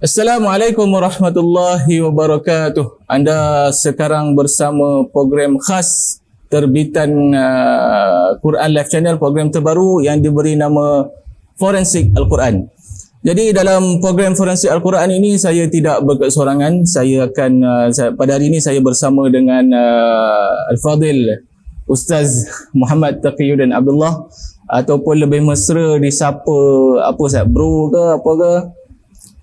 Assalamualaikum warahmatullahi wabarakatuh. Anda sekarang bersama program khas terbitan Quran Live Channel, program terbaru yang diberi nama Forensik Al-Quran. Jadi dalam program Forensik Al-Quran ini saya tidak berkesorangan. Saya akan pada hari ini saya bersama dengan Al-Fadil Ustaz Muhammad Taqiyuddin Abdullah, ataupun lebih mesra disapa apa Ustaz, bro ke apa ke?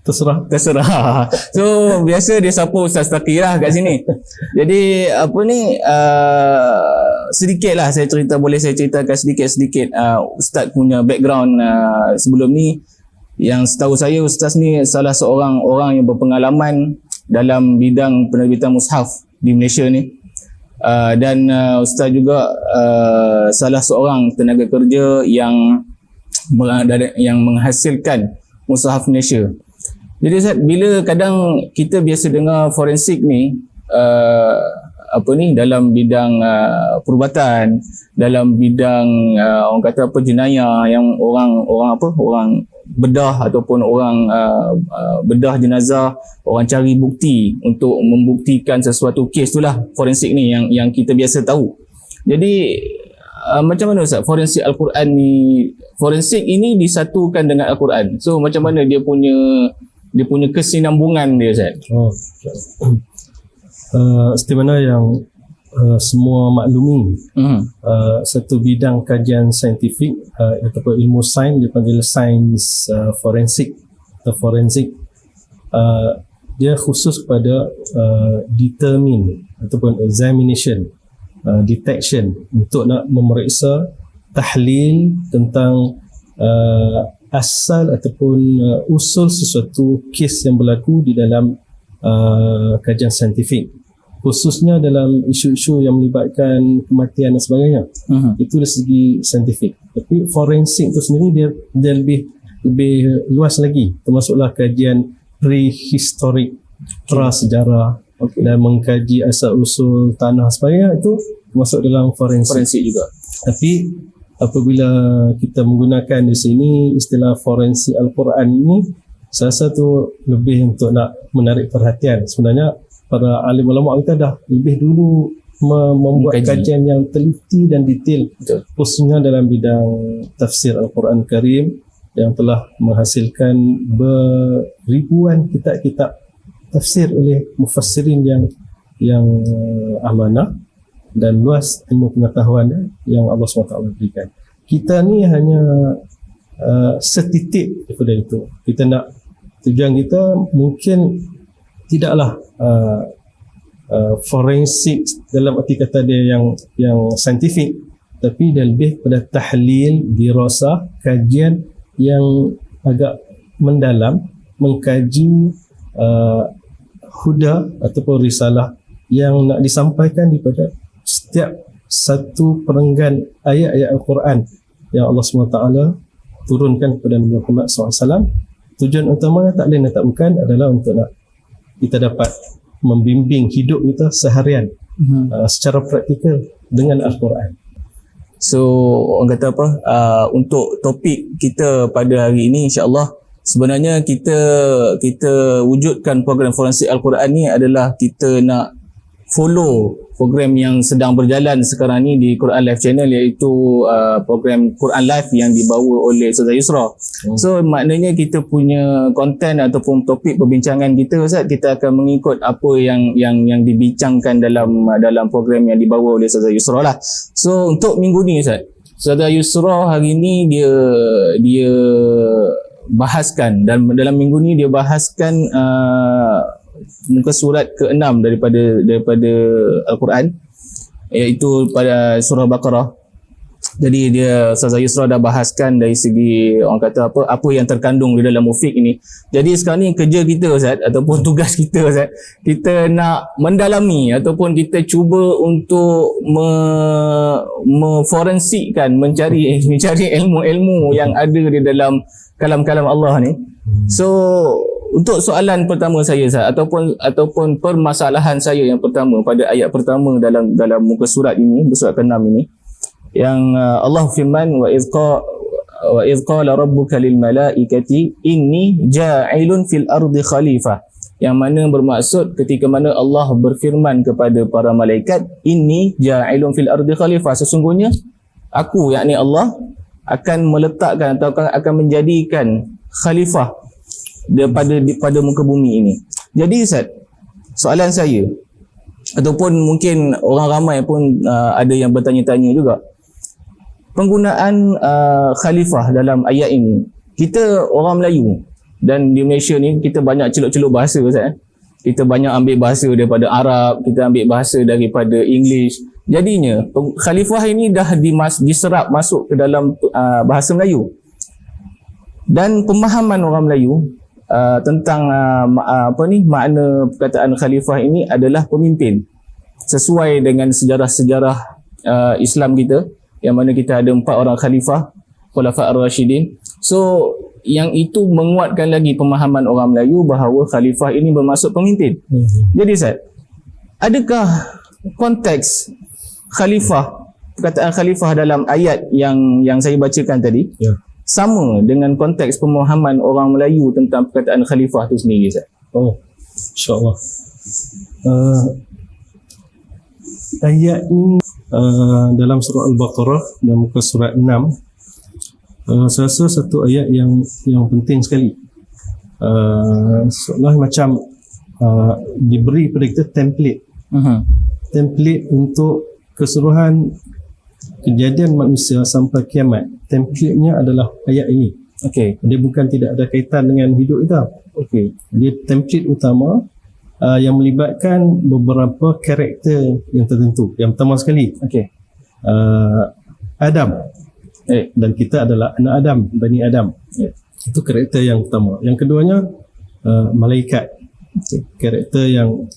Terserah. So biasa dia sapa Ustaz Taqi lah kat sini. Jadi apa ni, sedikit lah boleh saya ceritakan sedikit Ustaz punya background sebelum ni. Yang setahu saya Ustaz ni salah seorang orang yang berpengalaman dalam bidang penerbitan mushaf di Malaysia ni. Dan Ustaz juga salah seorang tenaga kerja yang menghasilkan mushaf Malaysia. Jadi Ustaz, bila kadang kita biasa dengar forensik ni dalam bidang perubatan, dalam bidang orang kata apa, jenayah yang orang bedah ataupun orang bedah jenazah, orang cari bukti untuk membuktikan sesuatu kes, itulah forensik ni yang kita biasa tahu. Jadi macam mana Ustaz forensik Al-Quran ni, forensik ini disatukan dengan Al-Quran, so macam mana dia punya kesinambungan dia Ustaz? Seperti mana yang semua maklumi, satu bidang kajian saintifik ataupun ilmu sains dipanggil sains forensik atau forensik. Dia khusus kepada determine ataupun examination, detection, untuk nak memeriksa, tahlil tentang asal ataupun usul sesuatu kes yang berlaku di dalam kajian saintifik, khususnya dalam isu-isu yang melibatkan kematian dan sebagainya. Itu dari segi saintifik. Tapi forensik itu sendiri dia lebih luas lagi, termasuklah kajian prehistorik, prasejarah, dan mengkaji asal usul tanah sebagainya, itu masuk dalam forensik juga. Tapi apabila kita menggunakan di sini istilah forensik Al-Quran ini, saya rasa tu lebih untuk nak menarik perhatian. Sebenarnya para alim ulama kita dah lebih dulu membuat kajian yang teliti dan detail, khususnya dalam bidang tafsir Al-Quran Karim, yang telah menghasilkan beribuan kitab-kitab tafsir oleh mufassirin yang amanah dan luas ilmu pengetahuan yang Allah SWT berikan. Kita ni hanya setitik daripada itu. Kita nak, tujuan kita mungkin tidaklah forensik dalam arti kata dia yang saintifik, tapi dia lebih pada tahlil, dirasah, kajian yang agak mendalam, mengkaji huda ataupun risalah yang nak disampaikan daripada setiap satu perenggan ayat-ayat Al-Quran yang Allah SWT turunkan kepada Nabi Muhammad SAW. Tujuan utamanya tak lain dan tak bukan adalah untuk nak kita dapat membimbing hidup kita seharian secara praktikal dengan Al-Quran. So orang kata apa, untuk topik kita pada hari ini, insya-Allah sebenarnya kita wujudkan program Forensik Al-Quran ni adalah kita nak follow program yang sedang berjalan sekarang ni di Quran Live Channel, iaitu program Quran Live yang dibawa oleh Ustaz Yusra. So maknanya kita punya konten ataupun topik perbincangan kita Ustaz, kita akan mengikut apa yang dibincangkan dalam program yang dibawa oleh Ustaz Yusra lah. So untuk minggu ni Ustaz Yusra hari ni dia bahaskan, dan dalam minggu ni dia bahaskan muka surat ke-6 daripada Al-Quran, iaitu pada surah Baqarah. Jadi Ustaz Yusra dah bahaskan dari segi orang kata apa yang terkandung di dalam mufik ini. Jadi sekarang ni kerja kita Ustaz, ataupun tugas kita Ustaz, kita nak mendalami ataupun kita cuba untuk memforensikkan, mencari ilmu-ilmu yang ada di dalam kalam-kalam Allah ni. So untuk soalan pertama saya Ustaz, ataupun permasalahan saya yang pertama pada ayat pertama dalam muka surat ini, surat ke-6 ini, yang Allah firman, wa idqa wa idh qala rabbuka lil malaikati inni ja'ilun fil ardi khalifah, yang mana bermaksud ketika mana Allah berfirman kepada para malaikat, inni ja'ilun fil ardi khalifah, sesungguhnya aku, yakni Allah, akan meletakkan atau akan menjadikan khalifah pada muka bumi ini. Jadi Ustaz, soalan saya, ataupun mungkin orang ramai pun ada yang bertanya-tanya juga, penggunaan khalifah dalam ayat ini, kita orang Melayu dan di Malaysia ni kita banyak celup-celup bahasa Ustaz. Kita banyak ambil bahasa daripada Arab, kita ambil bahasa daripada English. Jadinya khalifah ini dah diserap masuk ke dalam bahasa Melayu. Dan pemahaman orang Melayu tentang makna perkataan khalifah ini adalah pemimpin. Sesuai dengan sejarah-sejarah Islam kita, yang mana kita ada 4 orang khalifah, Khulafa ar-Rasyidin. So yang itu menguatkan lagi pemahaman orang Melayu bahawa khalifah ini bermaksud pemimpin. Jadi Ustaz, adakah konteks khalifah, perkataan khalifah dalam ayat yang saya bacakan tadi sama dengan konteks pemahaman orang Melayu tentang perkataan khalifah itu sendiri Ustaz? Oh, insyaAllah. Ayat ini dalam surah Al-Baqarah, dalam muka surat 6, saya rasa satu ayat yang penting sekali. Seolah macam diberi pada kita template. Template untuk keseluruhan kejadian manusia sampai kiamat. Template-nya adalah ayat ini. Okey. Dia bukan tidak ada kaitan dengan hidup kita. Okey. Dia template utama yang melibatkan beberapa karakter yang tertentu. Yang pertama sekali, Adam. Dan kita adalah anak Adam, Bani Adam. Itu karakter yang pertama. Yang keduanya, malaikat. Karakter yang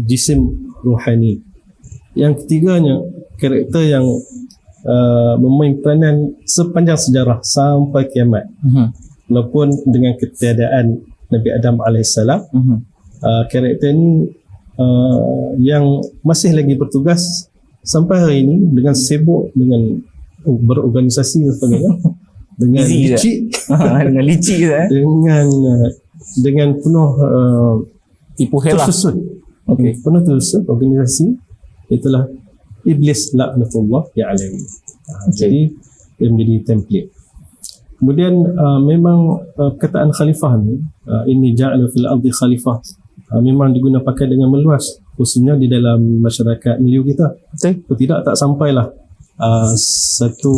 jisim rohani. Yang ketiganya, karakter yang memain peranan sepanjang sejarah sampai kiamat. Walaupun dengan ketiadaan Nabi Adam AS, karakter ini yang masih lagi bertugas sampai hari ini, dengan sibuk dengan berorganisasi dan sebagainya, dengan licik dengan licik dengan penuh tipu helah, tersusun. Penuh tersusun organisasi, itulah Iblis laknatullah alaihi. Jadi dia menjadi template. Kemudian memang perkataan khalifah ni, ini ja'ala fil ardi khalifah, memang digunakan pakai dengan meluas, khususnya di dalam masyarakat Melayu kita. Tidak tak sampailah satu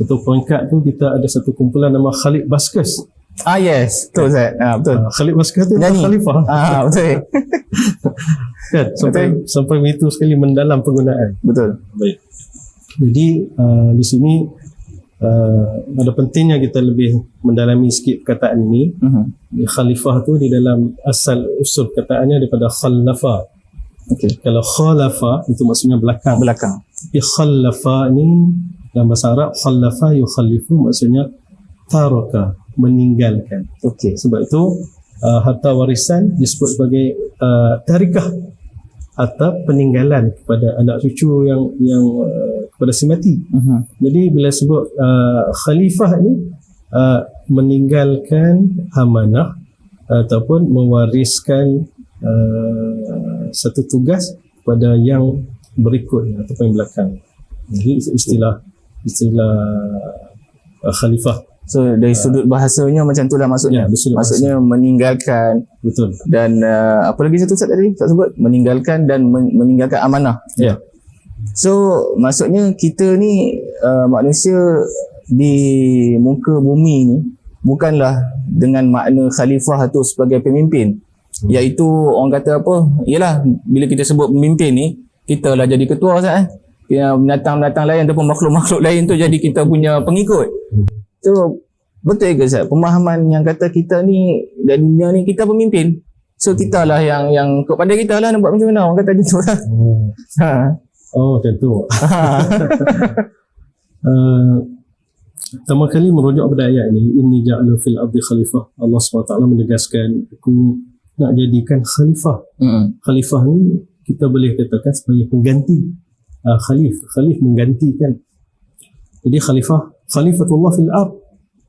peringkat tu kita ada satu kumpulan nama Khalid Baskes. Yes, betul Ustaz. Betul. Khalid Baskes tu khalifah. Betul. Kan sampai begitu sekali mendalam penggunaan. Betul. Baik. Jadi di sini ada pentingnya kita lebih mendalami sikit perkataan ini. Khalifah tu di dalam asal usul perkataannya daripada khalafa. Kalau khalafa itu maksudnya belakang. Tapi khalafa ni dalam bahasa Arab, khalafa yukhalifu maksudnya taraka, meninggalkan. Sebab itu harta warisan disebut sebagai tarikah, atau peninggalan kepada anak cucu yang kepada si mati. Jadi bila sebut khalifah ni meninggalkan amanah ataupun mewariskan satu tugas pada yang berikutnya ataupun yang belakang. Jadi istilah khalifah. So dari sudut bahasanya macam itulah maksudnya. Maksudnya meninggalkan. Betul. Dan apa lagi satu Ustaz tadi Ustaz sebut? Meninggalkan dan meninggalkan amanah. So maksudnya kita ni manusia di muka bumi ni bukanlah dengan makna khalifah tu sebagai pemimpin. Iaitu orang kata apa? Yalah, bila kita sebut pemimpin ni, kita lah jadi ketua Ustaz. Binatang-binatang lain ataupun makhluk-makhluk lain tu jadi kita punya pengikut. So betul ke Ustaz? Pemahaman yang kata kita ni dari dunia ni kita pemimpin. So kita lah yang kepada kita lah nak buat macam mana, orang kata gitu lah. Oh tentu. Pertama kali merujuk pada ayat ni, inni ja'alu fil ardi khalifah. Allah SWT menegaskan, aku nak jadikan khalifah. Khalifah ni kita boleh katakan sebagai pengganti. Khalif menggantikan. Jadi khalifah Khalifatullah fil ard.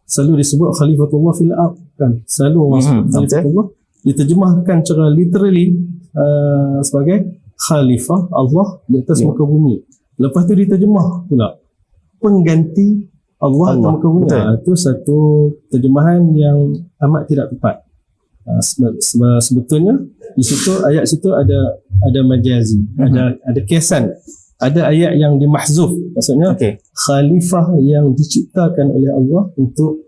Selalu disebut Khalifatullah fil ard kan. Selalu masuk Khalifatullah diterjemahkan secara literally sebagai Khalifah Allah di atas muka bumi. Lepas tu diterjemah pula pengganti Allah atas muka bumi. Itu satu terjemahan yang amat tidak tepat. Sebetulnya di situ ayat situ ada majazi, ada kiasan. Ada ayat yang dimahzuf, maksudnya khalifah yang diciptakan oleh Allah untuk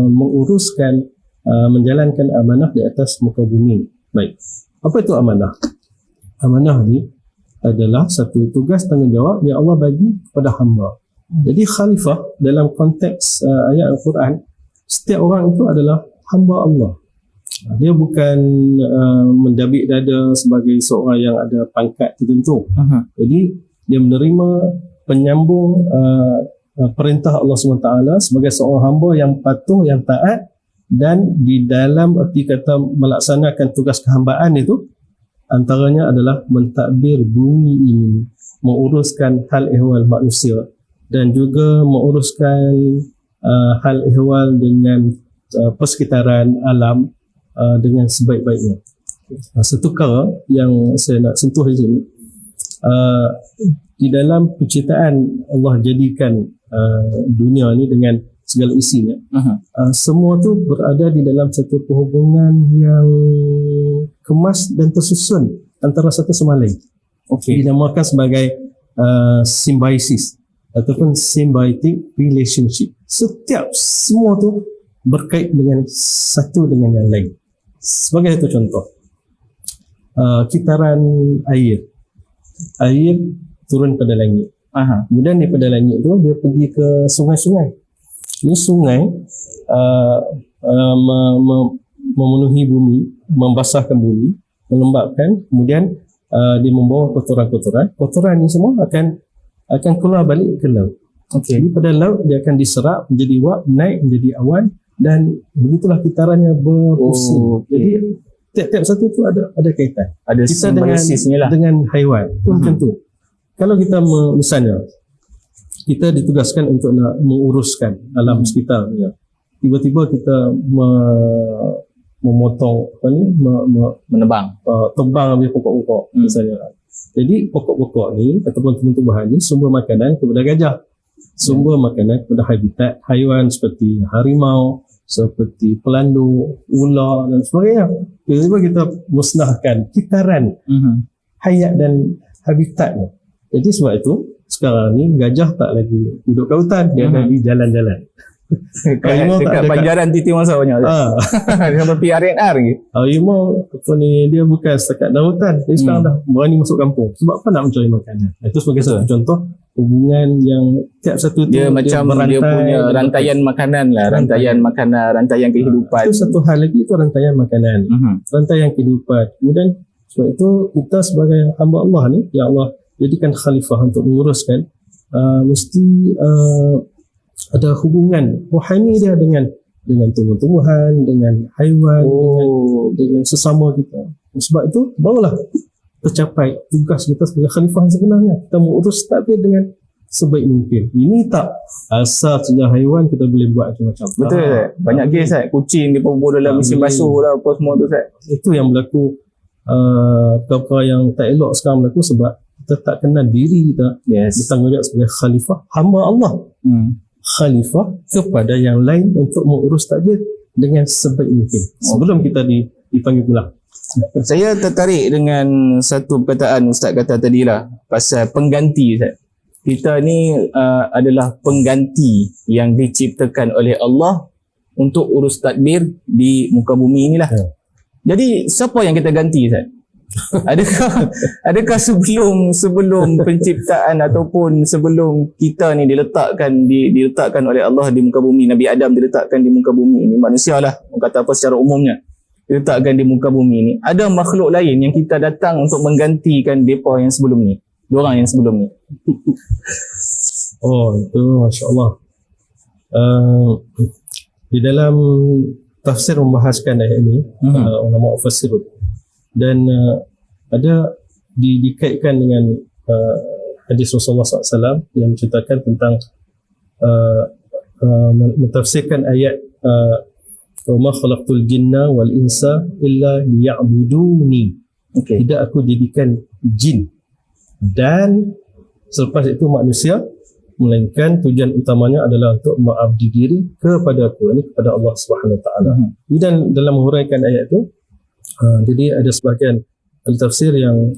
menguruskan, menjalankan amanah di atas muka bumi. Baik, apa itu amanah? Amanah ni adalah satu tugas tanggungjawab yang Allah bagi kepada hamba. Jadi khalifah dalam konteks ayat Al-Quran, setiap orang itu adalah hamba Allah. Dia bukan mendabik dada sebagai seorang yang ada pangkat tertentu. Jadi dia menerima penyambung perintah Allah SWT sebagai seorang hamba yang patuh, yang taat, dan di dalam erti kata melaksanakan tugas kehambaan itu antaranya adalah mentadbir bumi ini, menguruskan hal ehwal manusia dan juga menguruskan hal ehwal dengan persekitaran alam dengan sebaik-baiknya. Satu perkara yang saya nak sentuh di sini, di dalam penciptaan Allah jadikan dunia ni dengan segala isinya, semua tu berada di dalam satu perhubungan yang kemas dan tersusun antara satu sama lain. Dinamakan sebagai symbiosis ataupun symbiotic relationship. Semua tu berkait dengan satu dengan yang lain. Sebagai satu contoh, kitaran air turun pada langit. Kemudian daripada langit tu dia pergi ke sungai-sungai. Ini sungai memenuhi bumi, membasahkan bumi, melembabkan, kemudian dia membawa kotoran-kotoran. Kotoran ni semua akan keluar balik ke laut. Jadi pada laut dia akan diserap menjadi wap, naik menjadi awan, dan begitulah kitarannya berpusing. Jadi tiap-tiap satu tu ada kaitan. Ada kita lah dengan haiwan pun macam tu. Kalau kita misalnya kita ditugaskan untuk nak menguruskan alam sekitar, tiba-tiba kita memotong menebang tebang habis pokok-pokok misalnya. Jadi pokok-pokok ni ataupun tumbuh-tumbuhan ni sumber makanan kepada gajah, sumber makanan kepada habitat haiwan seperti harimau, seperti pelandu, ular dan sebagainya. Tiba-tiba kita musnahkan kitaran hayat dan habitatnya. Jadi sebab itu sekarang ni gajah tak lagi duduk kat hutan, dia ada di jalan-jalan. Dekat Banjaran Titi Masa banyak. Sampai PRNR lagi. Harimau dia bukan setakat dalam hutan, dia sekarang dah berani masuk kampung. Sebab apa? Nak mencari makanan. Itu sebagai satu contoh hubungan yang tiap satu dia macam dia punya rantaian makanan lah, rantaian makanan, rantaian kehidupan. Itu satu hal lagi, itu rantaian makanan, rantaian kehidupan. Kemudian sebab itu kita sebagai hamba Allah ni, ya Allah jadikan khalifah untuk menguruskan, mesti ada hubungan rohani dia dengan tumbuh-tumbuhan, dengan haiwan, dengan sesama kita. Sebab itu barulah tercapai tugas kita sebagai khalifah sebenarnya. Kita mengurus takbir dengan sebaik mungkin. Ini tak asal saja haiwan kita boleh buat macam-macam. Betul tak? Banyak kes kan, kucing dia pun dalam mesin basuh lah, apa semua tu kan. Itu yang berlaku, perkara yang tak elok sekarang berlaku sebab kita tak kenal diri kita. Bertanggungjawab sebagai khalifah, hamba Allah. Khalifah kepada yang lain untuk mengurus takbir dengan sebaik mungkin sebelum kita dipanggil pulang. Saya tertarik dengan satu perkataan Ustaz kata tadi lah, pasal pengganti. Ustaz, kita ni adalah pengganti yang diciptakan oleh Allah untuk urus takbir di muka bumi inilah. Jadi siapa yang kita ganti, Ustaz? Adakah sebelum penciptaan ataupun sebelum kita ni diletakkan oleh Allah di muka bumi, Nabi Adam diletakkan di muka bumi ini, manusia lah kata apa secara umumnya diletakkan di muka bumi ini, ada makhluk lain yang kita datang untuk menggantikan depa yang sebelum ni, diorang yang sebelum ni? Itu masya-Allah. Di dalam tafsir membahaskan ayat ini, ulama mufassirun, dan ada dikaitkan dengan hadis Rasulullah SAW yang menceritakan tentang mentafsirkan ayat wa ma khalaqtul jinna wal insa illa liya'buduni. Tidak aku jadikan jin dan selepas itu manusia, melainkan tujuan utamanya adalah untuk mengabdi diri kepada aku, ini kepada Allah Subhanahu Wa Taala. Dan dalam menguraikan ayat itu, jadi ada sebahagian ahli tafsir yang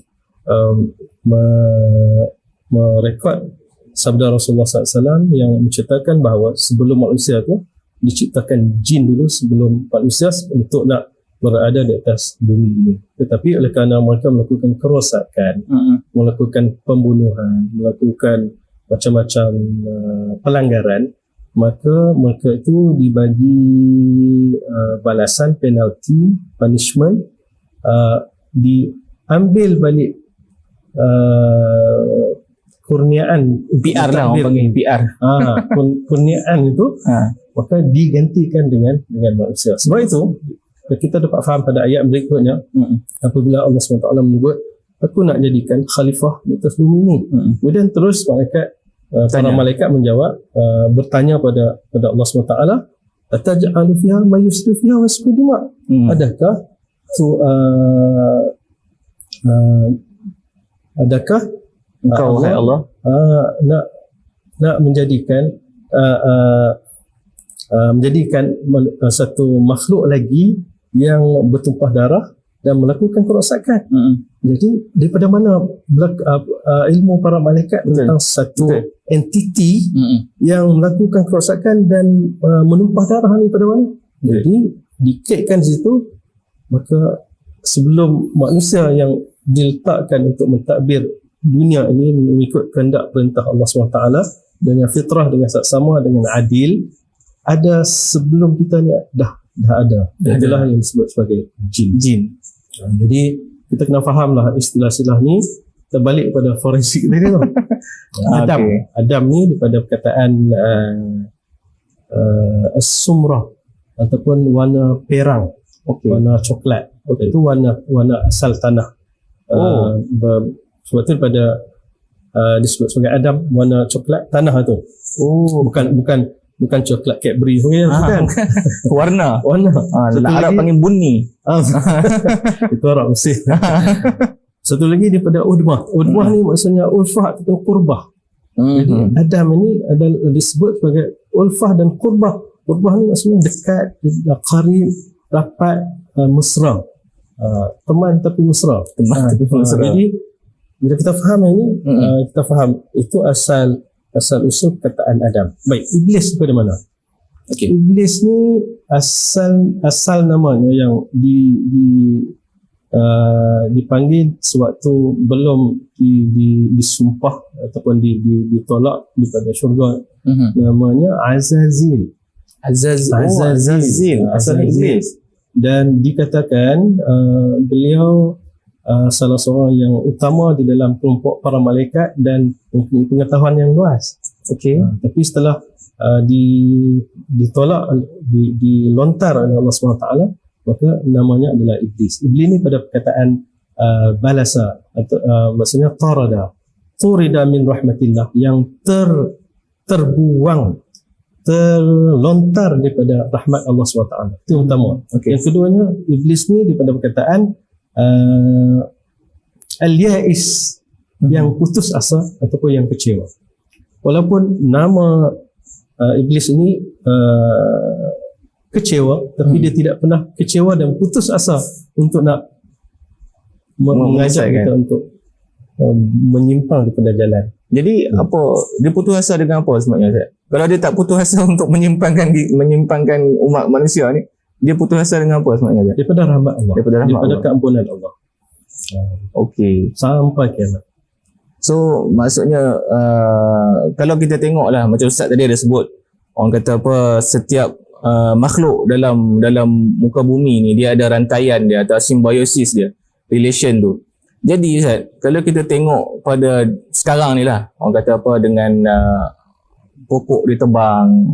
merekod sabda Rasulullah SAW yang menceritakan bahawa sebelum manusia itu diciptakan jin dulu sebelum manusia untuk nak berada di atas bumi ini. Tetapi oleh kerana mereka melakukan kerosakan, melakukan pembunuhan, melakukan macam-macam pelanggaran, maka mereka itu dibagi balasan, penalti, punishment, diambil balik kurniaan PR lah orang panggil PR. Kurniaan itu maka digantikan dengan manusia. Sebab itu kita dapat faham pada ayat berikutnya apabila Allah SWT menyebut aku nak jadikan khalifah di atas bumi ini. Kemudian terus para malaikat menjawab, bertanya pada Allah SWT, ataj'alu fiha ma yusrifu fiha wa yasfiku dima. Adakah engkau wahai Allah nak menjadikan satu makhluk lagi yang bertumpah darah dan melakukan kerosakan. Jadi daripada mana ilmu para malaikat tentang satu entiti yang melakukan kerosakan dan menumpah darah ni pada mana? Jadi dikaitkan di situ, maka sebelum manusia yang diletakkan untuk mentadbir dunia ini mengikut kehendak perintah Allah SWT dengan fitrah, dengan saksama, dengan adil, ada sebelum kita ni dah ada. Itulah yang disebut sebagai jin. Jadi kita kena fahamlah istilah-istilah ni terbalik pada forensik tadi tu. Adam ni daripada perkataan as-sumrah ataupun warna perang, warna coklat. Itu warna asal tanah. Sebab tu daripada disebut sebagai Adam, warna coklat tanah tu. Bukan coklat Cadbury bukan. Warna. Arab panggil bunni. Itu Arab Mesir. Satu lagi daripada udmah. Udmah ni maksudnya ulfah atau qurbah. Jadi Adam ini adalah disebut sebagai ulfah dan qurbah. Qurbah ni maksudnya dekat, qarib, rapat, mesra. Teman tapi mesra. Jadi bila kita faham ini, kita faham itu asal usul perkataan Adam. Baik, iblis daripada mana? Iblis ni asal namanya yang dipanggil sewaktu belum disumpah ataupun ditolak daripada syurga. Namanya Azazil. Asal iblis. Dan dikatakan beliau salah seorang yang utama di dalam kelompok para malaikat dan mempunyai pengetahuan yang luas. Tapi setelah ditolak, dilontar oleh Allah SWT, maka namanya adalah iblis. Iblis ni pada perkataan balasa atau maksudnya turida min rahmatillah, yang terbuang, terlontar daripada rahmat Allah SWT. Itu utama. Yang keduanya, iblis ni daripada perkataan al-ya'is, yang putus asa ataupun yang kecewa. Walaupun nama iblis ini kecewa, tapi dia tidak pernah kecewa dan putus asa untuk nak mengajak kita untuk menyimpang daripada jalan. Jadi apa dia putus asa dengan apa sebenarnya, Ustaz? Kalau dia tak putus asa untuk menyimpangkan umat manusia ni, dia putus asa dengan apa sebenarnya? Daripada rahmat Allah, daripada keampunan Allah. Sampai kiamat. So maksudnya kalau kita tengoklah macam Ustaz tadi ada sebut, orang kata apa, setiap makhluk dalam muka bumi ni dia ada rantaian dia atau simbiosis dia, relation tu. Jadi Ustaz, kalau kita tengok pada sekarang ni lah, orang kata apa, dengan pokok ditebang,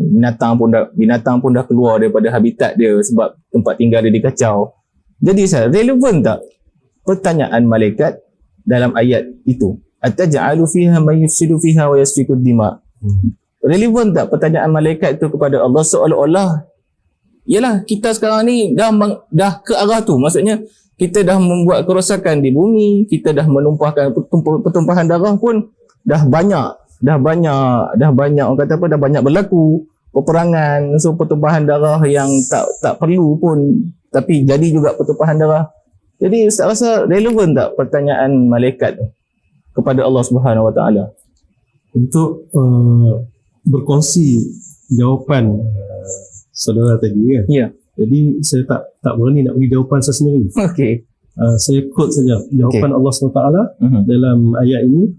binatang pun dah keluar daripada habitat dia sebab tempat tinggal dia dikacau. Jadi Ustaz, relevan tak pertanyaan malaikat dalam ayat itu? Ataj'alu fiha may yufsidu fiha wa yasfiku dima. relevan tak pertanyaan malaikat itu kepada Allah, seolah-olah yalah kita sekarang ni dah ke arah tu. Maksudnya kita dah membuat kerosakan di bumi, kita dah menumpahkan pertumpahan darah pun dah banyak orang kata apa, dah banyak berlaku peperangan, so pertumpahan darah yang tak perlu pun tapi jadi juga pertumpahan darah. Jadi Ustaz rasa relevan tak pertanyaan malaikat kepada Allah Subhanahu Wa Taala untuk berkongsi jawapan saudara tadi kan. Ya. Jadi saya tak berani nak bagi jawapan saya sendiri. Okey. Saya quote saja jawapan Allah SWT dalam ayat ini.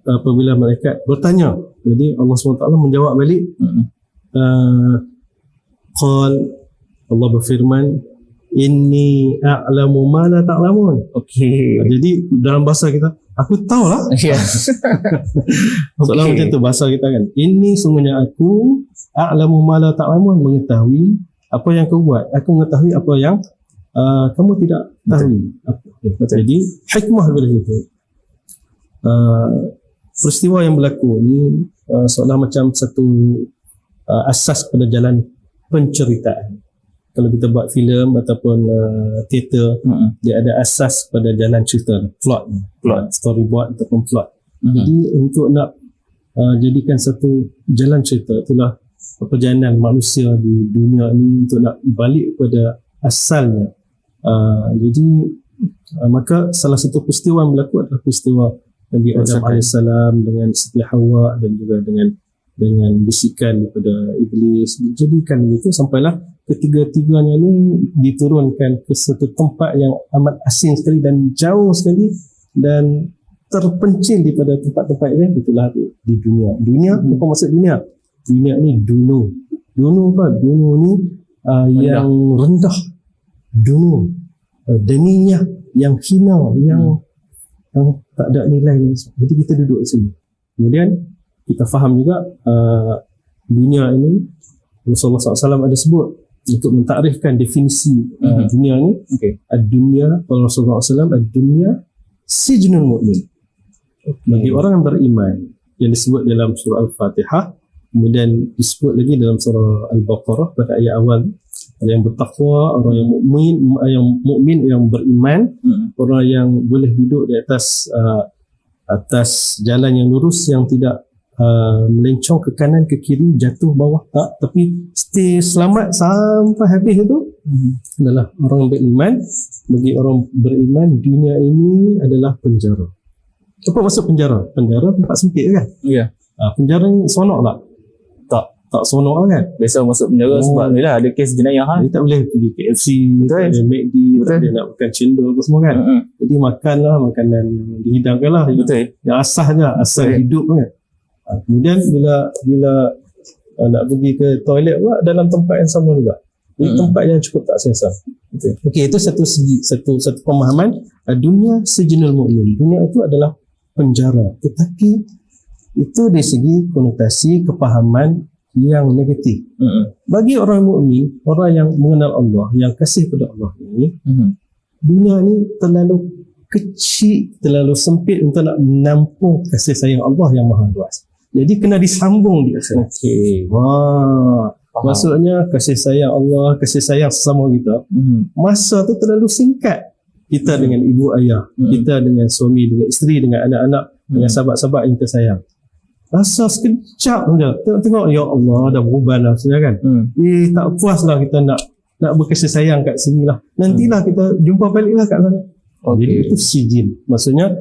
Apabila malaikat bertanya, jadi Allah SWT menjawab balik. Allah berfirman, inni a'lamu ma la ta'lamun. Okey. Jadi dalam bahasa kita, aku tahu lah. Ya. Soalan macam tu bahasa kita kan. Ini sungguhnya aku a'lamu ma la ta'lamun, mengetahui apa yang kau buat. Aku mengetahui apa yang kamu tidak tahu. Betul. Jadi hikmah daripada situ. Peristiwa yang berlaku ni seolah macam satu asas pada jalan penceritaan. Kalau kita buat filem ataupun teater, dia ada asas pada jalan cerita, plot, storyboard ataupun plot. Jadi untuk nak jadikan satu jalan cerita, itulah perjalanan manusia di dunia ini untuk nak balik kepada asalnya. Jadi maka salah satu peristiwa yang berlaku adalah peristiwa Nabi Adam AS dengan Siti Hawa dan juga dengan bisikan daripada iblis, dijadikan begitu sampailah ketiga-tiganya ni diturunkan ke satu tempat yang amat asing sekali dan jauh sekali dan terpencil daripada tempat-tempat ini. Itulah di dunia. Apa maksud dunia? Dunia ni duno apa? Duno ni yang rendah, duno deniyah, yang hina, yang tak ada nilai. Jadi kita duduk di sini. Kemudian kita faham juga dunia ini, Rasulullah SAW ada sebut untuk mentakrifkan definisi dunia ni. Ad-dunya, Rasulullah SAW, ad-dunya sijnul mu'min. Bagi orang yang beriman, yang disebut dalam surah Al-Fatihah, kemudian disebut lagi dalam surah Al-Baqarah pada ayat awal, orang yang bertakwa, orang yang mukmin, yang beriman, orang yang boleh duduk di atas jalan yang lurus, yang tidak melencong ke kanan ke kiri, jatuh bawah, tak, tapi stay selamat sampai habis itu adalah orang beriman. Bagi orang beriman, dunia ini adalah penjara. Apa maksud penjara? Penjara tempat sempit kan? Ya. Penjara ni sonok tak? Tak sonok kan? Biasa masuk penjara sebab ni lah ada kes jenayah kan. Dia tak boleh pergi KFC, tak boleh McD, tak boleh nak makan cendol apa semua kan. Jadi makanlah makanan dihidangkan lah. Betul. Yang asal hidup kan. Kemudian bila nak pergi ke toilet pula dalam tempat yang sama juga. Jadi tempat yang cukup tak selesa. Okey, itu satu segi, satu pemahaman dunia sijnul mu'min. Dunia itu adalah penjara. Tetapi itu dari segi konotasi kepahaman yang negatif. Bagi orang mukmin, orang yang mengenal Allah, yang kasih pada Allah ini, dunia ni terlalu kecil, terlalu sempit untuk nak menampung kasih sayang Allah yang maha luas. Jadi kena disambung dia. Maksudnya kasih sayang Allah, kasih sayang sesama kita, masa tu terlalu singkat. Kita dengan ibu ayah, kita dengan suami, dengan isteri, dengan anak-anak, dengan sahabat-sahabat yang kita sayang. Rasa sekejap saja. Tengok ya Allah dah berubah lah sebenarnya kan. Tak puas lah kita nak berkasih sayang kat sini lah. Nantilah kita jumpa balik lah kat sana. Jadi itu sijin. Maksudnya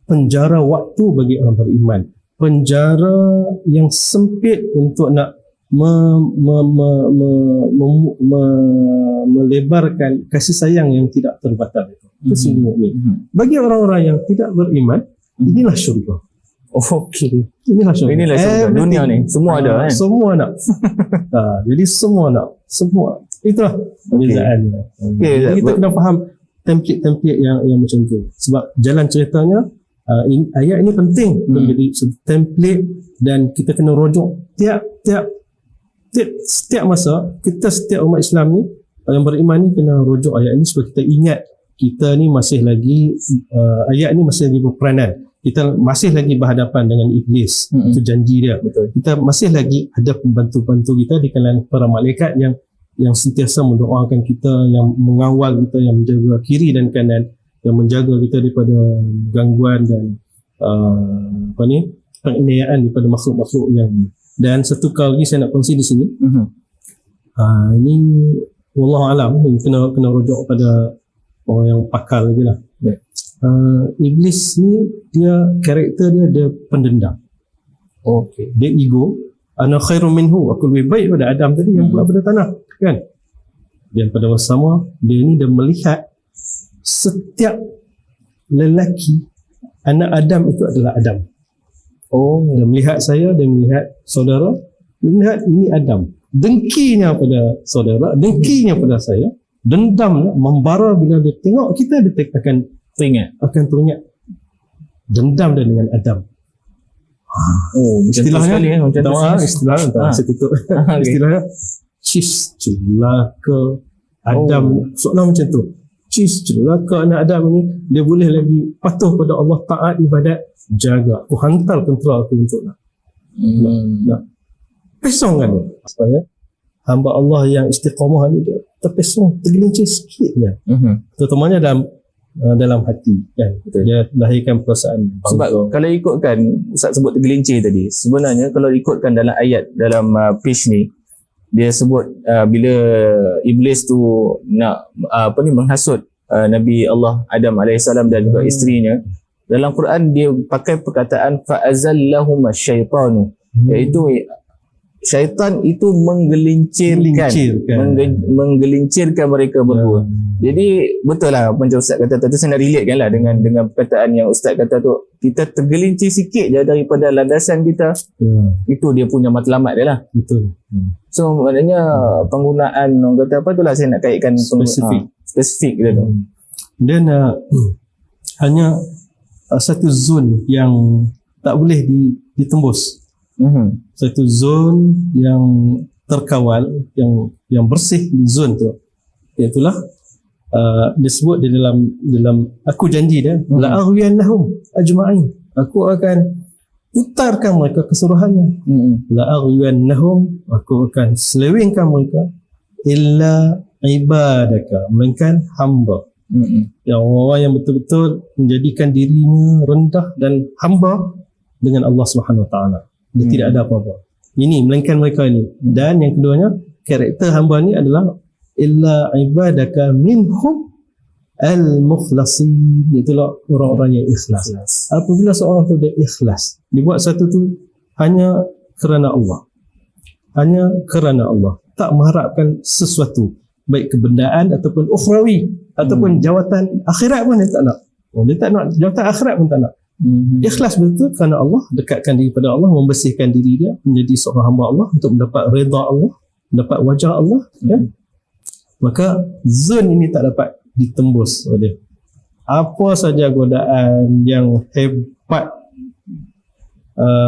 penjara waktu bagi orang beriman. Penjara yang sempit untuk nak melebarkan kasih sayang yang tidak terbatas. Itu sijin mukmin. Bagi orang-orang yang tidak beriman, inilah syurga. Inilah syurga. Dunia ni semua ada kan? Semua nak. Jadi semua nak. Semua. Itulah perbezaannya. Jadi kita kena faham template yang macam tu. Sebab jalan ceritanya, ayat ini penting menjadi template dan kita kena rujuk setiap masa. Kita setiap umat Islam ni yang beriman ni kena rujuk ayat ini supaya kita ingat kita ni masih lagi ayat ni masih lagi berperanan. kita masih lagi berhadapan dengan iblis. Itu janji dia. Betul. Kita masih lagi ada pembantu-bantu kita di kalangan para malaikat yang sentiasa mendoakan kita, yang mengawal kita, yang menjaga kiri dan kanan, yang menjaga kita daripada gangguan dan penganiayaan daripada makhluk-makhluk yang. Dan satu kali lagi saya nak kongsi di sini. Ini wallahu alam, kena rujuk pada orang yang pakar lagi lah. Iblis ni dia karakter dia pendendam. Okey. Dia ego, ana khairum minhu, aku lebih baik pada Adam tadi yang pula pada tanah, kan? Dan pada masa sama dia ni dah melihat setiap lelaki anak Adam itu adalah Adam. Dia melihat saya, dia melihat saudara, dia melihat ini Adam. Dengkinya pada saudara, dengkinya pada saya, dendamnya membara bila dia tengok kita, dia akan teringat dendam dia dengan Adam. Istilahnya istilahnya saya tutup. Istilahnya cis celaka Adam, soalan macam tu. Cis celaka anak Adam ni, dia boleh lagi patuh pada Allah, taat ibadat, jaga. Aku hantar tentera aku untuk nak pesongkan dia. Supaya hamba Allah yang istiqamah ni dia terpesong, tergelincir sikit je. Terutamanya dalam hati, kan. Betul. Dia lahirkan perasaan. Sebab kalau ikutkan Ustaz sebut tergelincir tadi, sebenarnya kalau ikutkan dalam ayat dalam page ni, dia sebut bila iblis tu nak menghasut Nabi Allah Adam alaihissalam dan juga isterinya, dalam Quran dia pakai perkataan fa'azallahuma syaitanu, iaitu syaitan itu menggelincirkan mereka berdua. Jadi betul lah macam Ustaz kata tadi, saya nak relate kan lah dengan perkataan yang Ustaz kata tu, kita tergelincir sikit je daripada landasan kita, itu dia punya matlamat dia lah. Betul. So maknanya penggunaan orang kata apa tu lah, saya nak kaitkan spesifik kita tu. Dan hanya satu zon yang tak boleh ditembus. Satu zon yang terkawal, yang bersih di zon tu, iaitulah disebut di dalam aku janji dia, la aghwiyannahum ajma'in, aku akan putarkan mereka keseluruhannya. La aghwiyannahum, aku akan selewengkan mereka, illa ibadaka, melainkan hamba. Yang orang yang betul-betul menjadikan dirinya rendah dan hamba dengan Allah Subhanahu Wa Taala. Dia tidak ada apa-apa. Ini melainkan mereka ini. Dan yang keduanya, karakter hamba ni adalah illa ibadaka minhum al-mukhlasin, itulah orang-orang yang ikhlas. Apabila seorang tu dia ikhlas, dibuat satu tu hanya kerana Allah, tak mengharapkan sesuatu, baik kebendaan ataupun ukhrawi, ataupun jawatan akhirat pun dia tak nak. Dia tak nak jawatan akhirat pun tak nak. Ikhlas betul kerana Allah, dekatkan diri pada Allah, membersihkan diri dia menjadi seorang hamba Allah untuk mendapat redha Allah, mendapat wajah Allah, ya? Maka zon ini tak dapat ditembus oleh apa saja godaan yang hebat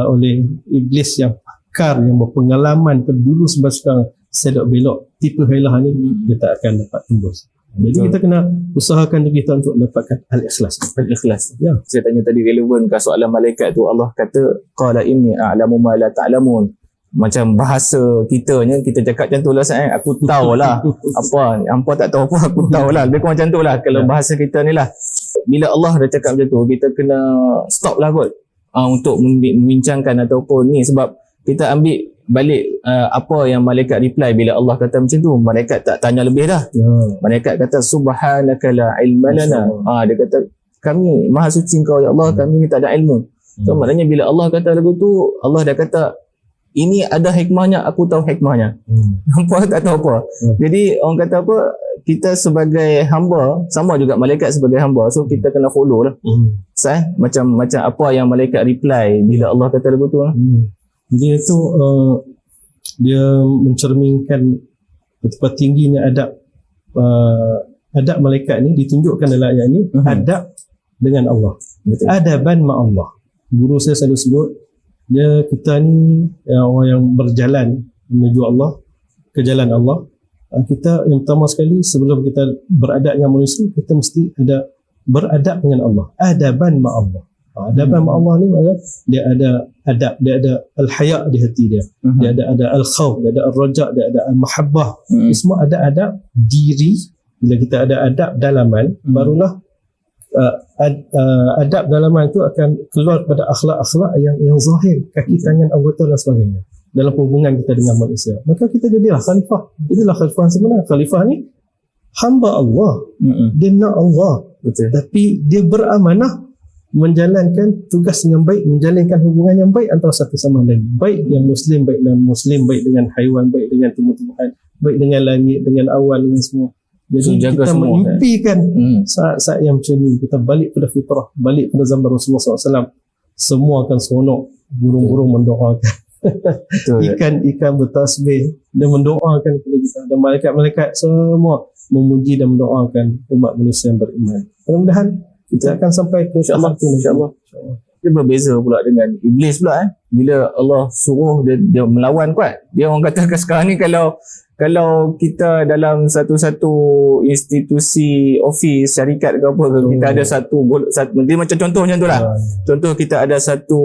oleh iblis yang pakar, yang berpengalaman dulu sampai sekarang sedok belok tipu helah ni, dia tak akan dapat tembus. Jadi kita kena usahakan diri kita untuk dapatkan al-ikhlas. Ya. Saya tanya tadi relevan ke soalan malaikat tu, Allah kata qala inni a'lamu ma la ta'lamun. Macam bahasa kitanya, kita cakap macam tu lah, aku tahulah apa tak tahu apa, aku tahulah, lebih kurang macam tu lah kalau bahasa kita ni lah. Bila Allah dah cakap macam tu, kita kena stop lah kot untuk membincangkan ataupun ni, sebab kita ambil balik apa yang malaikat reply bila Allah kata macam tu. Malaikat tak tanya lebih dah. Malaikat kata subhanaka la ilma lana. Dia kata kami maha suci Engkau ya Allah, kami ni tak ada ilmu. So maknanya bila Allah kata lagu tu, Allah dah kata ini ada hikmahnya, aku tahu hikmahnya. Hampa tak tahu apa. Jadi orang kata apa, kita sebagai hamba sama juga malaikat sebagai hamba, so kita kena follow lah. Macam apa yang malaikat reply bila Allah kata lagu tu lah. Jadi itu dia mencerminkan betapa tingginya adab malaikat ni, ditunjukkan dalam ayat ni. Adab dengan Allah. Adaban ma Allah. Guru saya selalu sebut, kita ni orang yang berjalan menuju Allah, ke jalan Allah. Kita yang pertama sekali, sebelum kita beradab dengan manusia, kita mesti ada beradab dengan Allah. Adaban ma Allah. Adaban mak Allah ni maknanya dia ada adab, dia ada al-haya di hati dia. Dia ada al-khawf, dia ada al-raja, dia ada al-mahabbah. Semua ada adab diri. Bila kita ada adab dalaman, barulah adab dalaman itu akan keluar pada akhlak-akhlak yang zahir, kaki tangan anggota dan sebagainya dalam hubungan kita dengan manusia. Maka kita jadilah khalifah. Itulah khalifah sebenar. Khalifah ni hamba Allah. Dia nak Allah. Betul. Tapi dia beramanah menjalankan tugas dengan baik, menjalinkan hubungan yang baik antara satu sama lain. Baik yang Muslim, baik non Muslim, baik dengan haiwan, baik dengan tumbuh-tumbuhan, baik dengan langit, dengan awan, dengan semua. Jadi kita mengimpikan saat-saat yang macam ni, kita balik pada fitrah, balik pada zaman Rasulullah SAW, semua akan seronok, burung-burung mendoakan. Ikan-ikan bertasbih dan mendoakan kepada kita, dan malaikat-malaikat semua memuji dan mendoakan umat manusia yang beriman. Mudah-mudahan kita akan sampai ke insya-Allah. Dia berbeza pula dengan iblis pula bila Allah suruh dia melawan kuat. Dia orang katakan sekarang ni kalau kita dalam satu institusi office syarikat ke apa ke, kita ada satu dia macam contoh macam tu lah. Contoh kita ada satu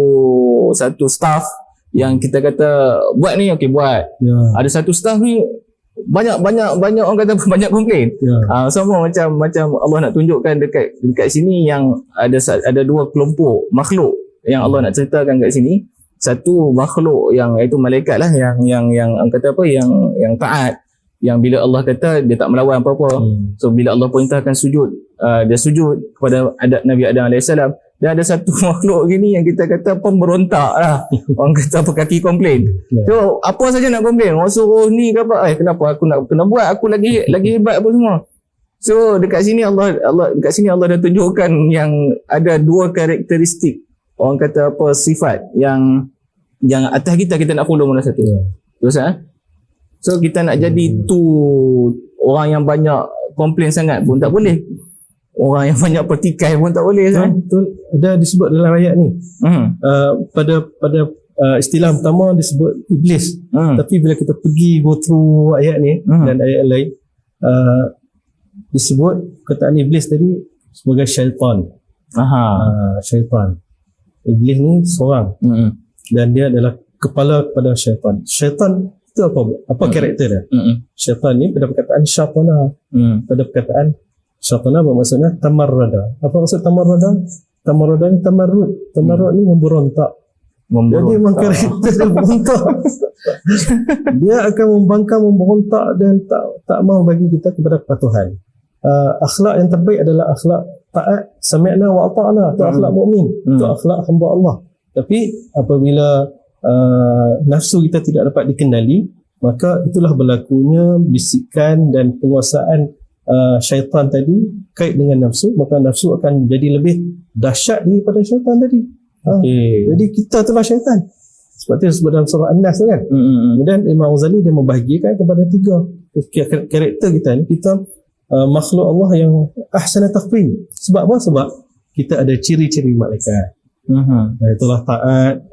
staff yang kita kata buat ni, okey buat. Ada satu staff ni banyak orang kata banyak komplain. Semua macam Allah nak tunjukkan dekat sini yang ada dua kelompok makhluk yang Allah nak ceritakan kat sini. Satu makhluk yang iaitu malaikat lah yang kata apa yang taat, yang bila Allah kata dia tak melawan apa-apa. So bila Allah perintahkan sujud, dia sujud kepada Nabi Adam AS. Dan ada satu makhluk gini yang kita kata pemberontak lah. Orang kata apa, kaki komplain. So apa saja nak komplain, orang suruh ni ke apa, kenapa aku nak kena buat, aku lagi hebat apa semua. So dekat sini Allah dah tunjukkan yang ada dua karakteristik, orang kata apa, sifat yang atas kita nak follow mana satu. Terus so kita nak jadi tu orang yang banyak komplain sangat pun tak boleh. Orang yang banyak pertikai pun tak boleh. Betul. Ada disebut dalam ayat ni. Pada istilah pertama disebut iblis. Tapi bila kita pergi go through ayat ni dan ayat lain, disebut kataan iblis tadi sebagai syaitan. Syaitan. Iblis ni seorang. Dan dia adalah kepala kepada syaitan. Syaitan itu apa karakter dia? Syaitan ni pada perkataan syaitana. Pada perkataan syaitana bermaksudnya tamarrada. Apa maksud tamarrada? Tamarrada ni tamarrud. Tamarrud ni memberontak. Jadi memang karakter dia berontak. Dia akan membangkang, memberontak dan tak mahu bagi kita kepada kepatuhan. Akhlak yang terbaik adalah akhlak taat, sami'na wa ata'na. Itu akhlak mukmin. Itu akhlak hamba Allah. Tapi apabila nafsu kita tidak dapat dikendali, maka itulah berlakunya bisikan dan penguasaan syaitan tadi kait dengan nafsu. Maka nafsu akan jadi lebih dahsyat daripada syaitan tadi. Jadi kita itulah syaitan. Sebab itu disebut dalam surah An-Nas kan. Kemudian Imam Ghazali dia membahagikan kepada tiga karakter kita ni. Kita makhluk Allah yang ahsana taqwim. Sebab apa? Sebab kita ada ciri-ciri malaikat. Itulah taat,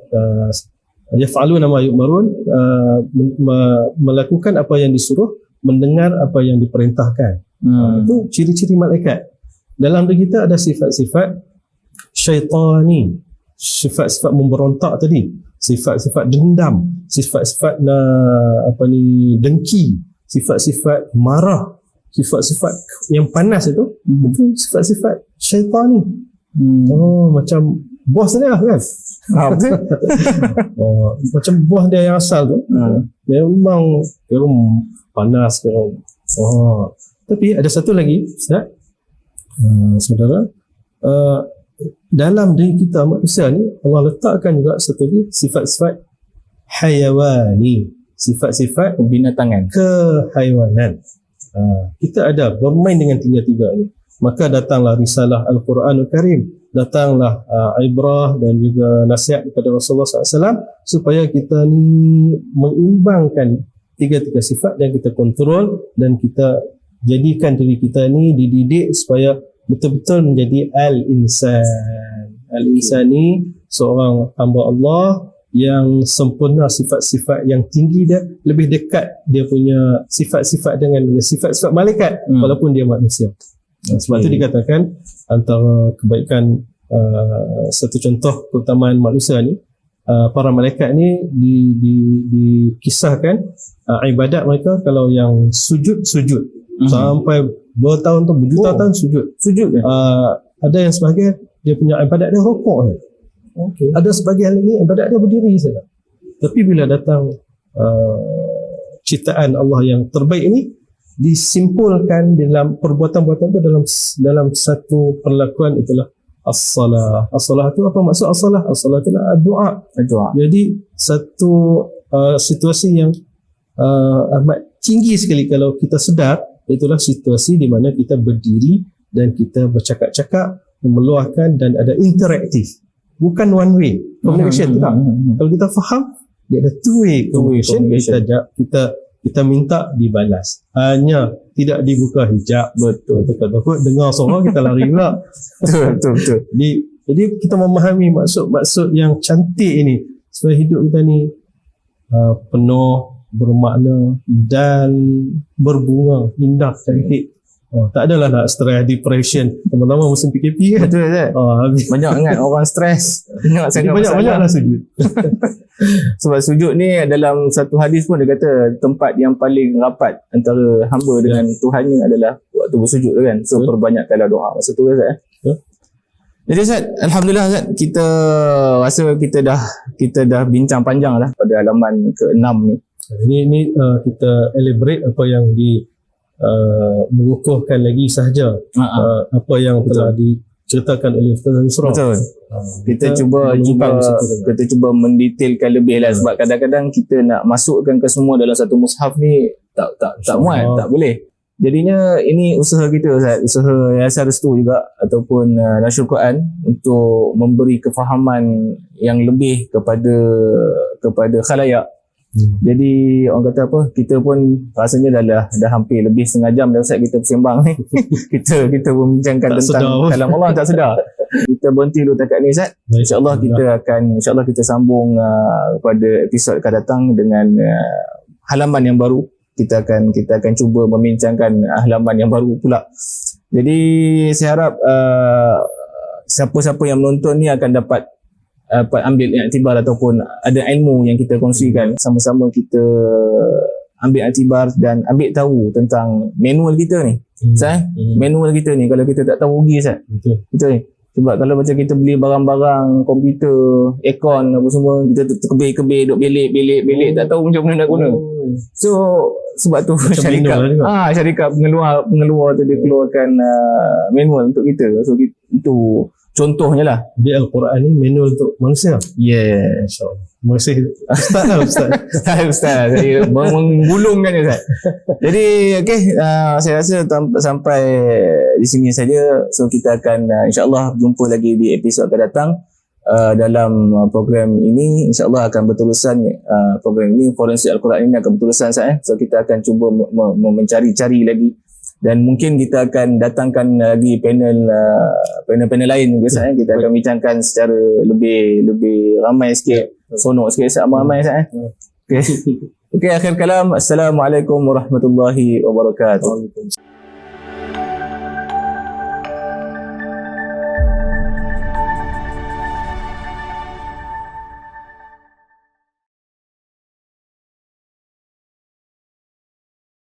yaf'aluna ma yu'marun, melakukan apa yang disuruh, mendengar apa yang diperintahkan. Itu ciri-ciri malaikat. Dalam diri kita ada sifat-sifat syaitani, sifat-sifat memberontak tadi, sifat-sifat dendam, sifat-sifat dengki, sifat-sifat marah, sifat-sifat yang panas itu sifat-sifat syaitani. Macam bos dia lah kan. Macam bos dia yang asal tu memang panas. Tapi ada satu lagi Ustaz, saudara, dalam diri kita manusia ni Allah letakkan juga satu lagi sifat-sifat hayawani, sifat-sifat kebinatangan, kehaiwanan. Kita ada bermain dengan tiga-tiga ni. Maka datanglah risalah Al-Quranul Karim, datanglah ibrah dan juga nasihat kepada Rasulullah SAW supaya kita ni mengimbangkan tiga-tiga sifat dan kita kontrol dan kita jadikan diri kita ni dididik supaya betul-betul menjadi al-insan. Al-insan ni seorang hamba Allah yang sempurna, sifat-sifat yang tinggi dia, lebih dekat dia punya sifat-sifat dengan sifat-sifat malaikat walaupun dia manusia. Sebab itu dikatakan antara kebaikan satu contoh keutamaan manusia ni, para malaikat ni dikisahkan ibadat mereka kalau yang sujud sampai bertahun tu berjuta tahun sujud ada yang sebahagian dia punya ibadat dia rukuk. Ada sebahagian lagi ibadat dia berdiri saja. Tapi bila datang ciptaan Allah yang terbaik ini disimpulkan dalam perbuatan-perbuatan itu dalam satu perlakuan, itulah as-salah. As-salah itu apa maksud as-salah? As-salah itu adalah doa. Jadi satu situasi yang amat tinggi sekali kalau kita sedar, itulah situasi di mana kita berdiri dan kita bercakap-cakap, meluahkan dan ada interaktif. Bukan one way communication, tak. Kalau kita faham, dia ada two way communication. Kita minta dibalas. Hanya tidak dibuka hijab. Betul. Takut dengar suara kita lari pula. Betul. Jadi kita memahami maksud yang cantik ini supaya hidup kita ni penuh bermakna dan berbunga, indah, cantik. Tak adalah nak stress, depression. Teman-teman musim PKP kan. Betul Ustaz. Banyak sangat orang stres. Banyaklah sujud. Sebab sujud ni dalam satu hadis pun dia kata tempat yang paling rapat antara hamba dengan Tuhannya adalah waktu bersujud tu kan. So perbanyakkanlah doa masa tu Ustaz. Jadi Ustaz, alhamdulillah Ustaz, kita rasa kita dah bincang panjang lah pada halaman ke-6 ni. Ini kita elaborate apa yang mengukuhkan lagi sahaja apa yang telah diceritakan oleh Ustaz Nusrah. Betul. Kita cuba mendetailkan lebih lah, sebab kadang-kadang kita nak masukkan ke semua dalam satu mushaf ni tak muat, tak boleh. Jadinya ini usaha kita Ustaz, usaha Yayasan Restu juga ataupun Nasyur Quran untuk memberi kefahaman yang lebih kepada khalayak. Jadi orang kata apa, kita pun rasanya dah hampir lebih setengah jam dah Ustaz kita bersembang ni. kita membincangkan tentang kalam Allah, tak sedar. Kita berhenti dulu takat ni Ustaz. InsyaAllah kita sambung pada episod akan datang dengan halaman yang baru. Kita akan cuba membincangkan halaman yang baru pula. Jadi saya harap siapa-siapa yang menonton ni akan dapat ambil iktibar ataupun ada ilmu yang kita kongsikan. Sama-sama kita ambil iktibar dan ambil tahu tentang manual kita ni. Manual kita ni kalau kita tak tahu rugi Ustaz. Betul ni. Sebab kalau macam kita beli barang-barang komputer, aircon apa semua, kita terkebir-kebir, duk belik, tak tahu macam mana nak guna. So sebab tu syarikat pengeluar tu dia keluarkan manual untuk kita. So itu contohnya lah. Di Al-Quran ni manual untuk manusia. Yes. Terima kasih Ustaz. Ustaz, saya menggulungkan Ustaz. Jadi saya rasa sampai di sini saja. So kita akan insyaAllah jumpa lagi di episod akan datang. Dalam program ini insyaAllah akan berterusan. Program ini Forensik Al-Quran ini akan berterusan So kita akan cuba mencari-cari lagi. Dan mungkin kita akan datangkan lagi panel lain biasanya kita akan bincangkan secara lebih ramai sikit, sonok sikit, ramai Ustaz. Okey, akhir kalam, assalamualaikum warahmatullahi wabarakatuh.